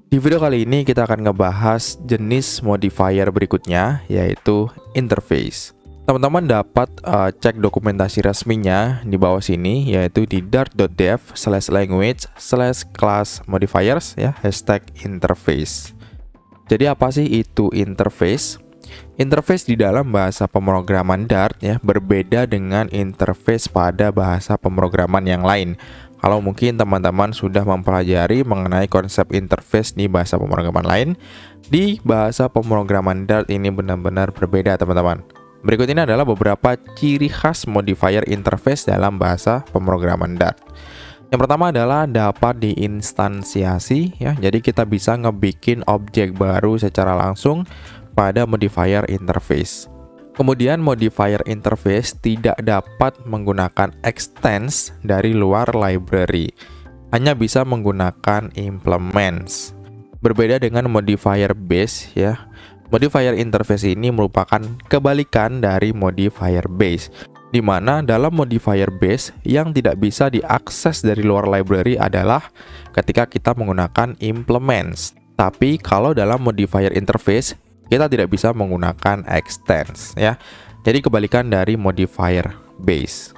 Di video kali ini kita akan ngebahas jenis modifier berikutnya, yaitu interface. Teman-teman dapat cek dokumentasi resminya di bawah sini, yaitu di dart.dev/language/class modifiers ya, #interface. Jadi apa sih itu interface? Interface di dalam bahasa pemrograman Dart ya berbeda dengan interface pada bahasa pemrograman yang lain. Kalau mungkin teman-teman sudah mempelajari mengenai konsep interface di bahasa pemrograman lain, di bahasa pemrograman Dart ini benar-benar berbeda, teman-teman. Berikut ini adalah beberapa ciri khas modifier interface dalam bahasa pemrograman Dart. Yang pertama adalah dapat diinstansiasi ya. Jadi kita bisa ngebikin objek baru secara langsung pada modifier interface. Kemudian modifier interface tidak dapat menggunakan extends dari luar library. Hanya bisa menggunakan implements. Berbeda dengan modifier base ya. Modifier interface ini merupakan kebalikan dari modifier base, di mana dalam modifier base yang tidak bisa diakses dari luar library adalah ketika kita menggunakan implements. Tapi kalau dalam modifier interface kita tidak bisa menggunakan extends ya. Jadi kebalikan dari modifier base.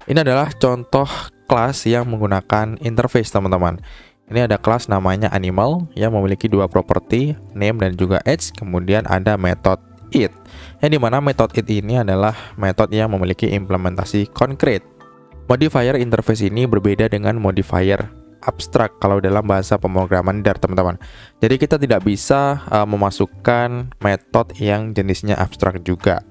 Ini adalah contoh kelas yang menggunakan interface, teman-teman. Ini ada kelas namanya animal yang memiliki dua properti, name dan juga age. Kemudian ada method it, yang dimana method it ini adalah metode yang memiliki implementasi konkret. Modifier interface ini berbeda dengan modifier abstrak kalau dalam bahasa pemrograman Dart, teman-teman. Jadi kita tidak bisa memasukkan metode yang jenisnya abstrak juga.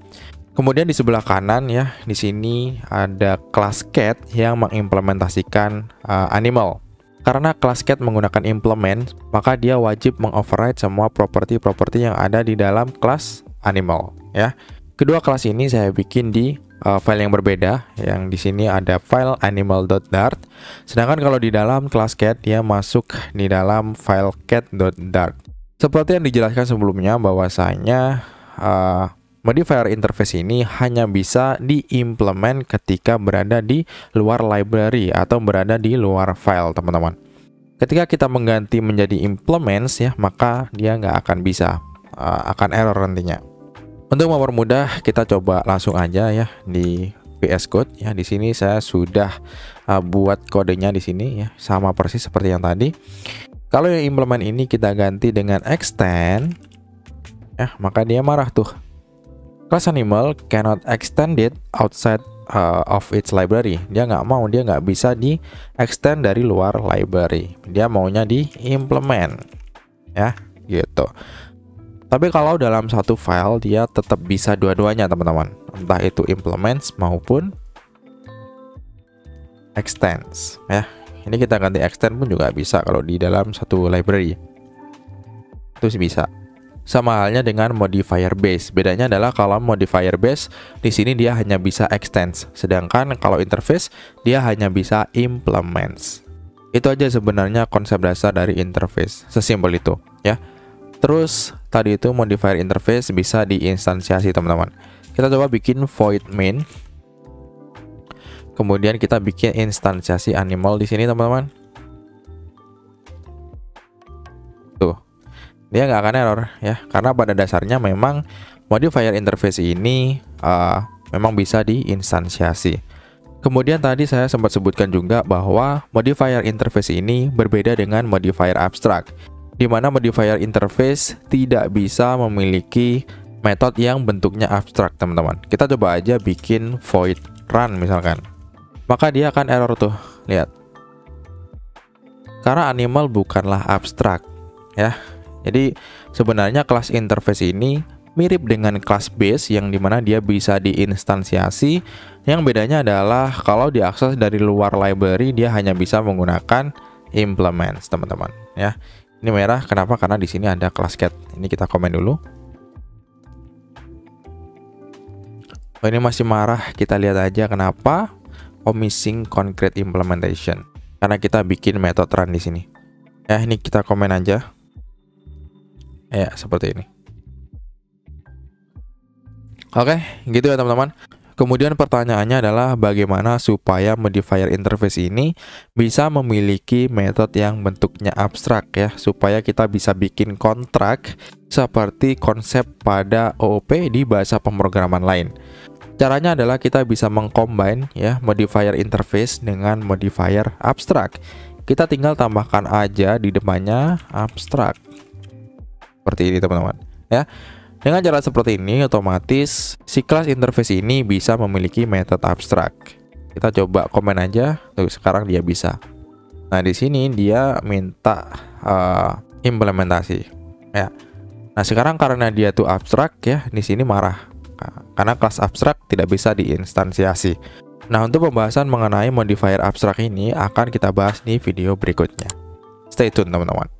Kemudian di sebelah kanan ya, di sini ada kelas cat yang mengimplementasikan animal. Karena kelas cat menggunakan implement, maka dia wajib mengoverride semua properti-properti yang ada di dalam kelas animal ya. Kedua kelas ini saya bikin di file yang berbeda, yang di sini ada file animal.dart. Sedangkan kalau di dalam kelas cat dia masuk di dalam file cat.dart. Seperti yang dijelaskan sebelumnya bahwasanya modifier interface ini hanya bisa diimplement ketika berada di luar library atau berada di luar file, teman-teman. Ketika kita mengganti menjadi implements ya, maka dia nggak akan bisa, akan error nantinya. Untuk mempermudah, kita coba langsung aja ya di VS Code ya. Di sini saya sudah buat kodenya di sini ya, sama persis seperti yang tadi. Kalau yang implement ini kita ganti dengan extend ya, maka dia marah tuh. Class animal cannot extend it outside of its library. Dia nggak mau, dia nggak bisa di extend dari luar library. Dia maunya di implement ya, gitu. Tapi kalau dalam satu file dia tetap bisa dua-duanya, teman-teman. Entah itu implements maupun extends ya. Ini kita ganti extend pun juga bisa kalau di dalam satu library. Itu bisa. Sama halnya dengan modifier base. Bedanya adalah kalau modifier base di sini dia hanya bisa extends, sedangkan kalau interface dia hanya bisa implements. Itu aja sebenarnya konsep dasar dari interface. Sesimpel itu ya. Terus tadi itu modifier interface bisa diinstansiasi, teman-teman. Kita coba bikin void main. Kemudian kita bikin instansiasi animal di sini, teman-teman. Tuh. Dia nggak akan error ya, karena pada dasarnya memang modifier interface ini memang bisa diinstansiasi. Kemudian tadi saya sempat sebutkan juga bahwa modifier interface ini berbeda dengan modifier abstrak, di mana modifier interface tidak bisa memiliki metode yang bentuknya abstrak, teman-teman. Kita coba aja bikin void run misalkan. Maka dia akan error tuh, lihat. Karena animal bukanlah abstrak ya. Jadi sebenarnya kelas interface ini mirip dengan kelas base yang dimana dia bisa diinstansiasi. Yang bedanya adalah kalau diakses dari luar library dia hanya bisa menggunakan implements, teman-teman ya. Ini merah kenapa? Karena di sini ada kelas cat. Ini kita komen dulu. Oh, ini masih marah. Kita lihat aja kenapa. Missing concrete implementation. Karena kita bikin method run di sini. Ya, ini kita komen aja. Ya, seperti ini. Oke, gitu ya teman-teman. Kemudian pertanyaannya adalah bagaimana supaya modifier interface ini bisa memiliki metode yang bentuknya abstrak ya, supaya kita bisa bikin kontrak seperti konsep pada OOP di bahasa pemrograman lain. Caranya adalah kita bisa mengcombine ya modifier interface dengan modifier abstrak. Kita tinggal tambahkan aja di depannya abstrak. Seperti ini teman-teman ya. Dengan cara seperti ini, otomatis si kelas interface ini bisa memiliki metode abstrak. Kita coba komen aja, tuh sekarang dia bisa. Nah di sini dia minta implementasi, ya. Nah sekarang karena dia tuh abstrak ya, di sini marah karena kelas abstrak tidak bisa diinstansiasi. Nah untuk pembahasan mengenai modifier abstrak ini akan kita bahas di video berikutnya. Stay tune teman-teman.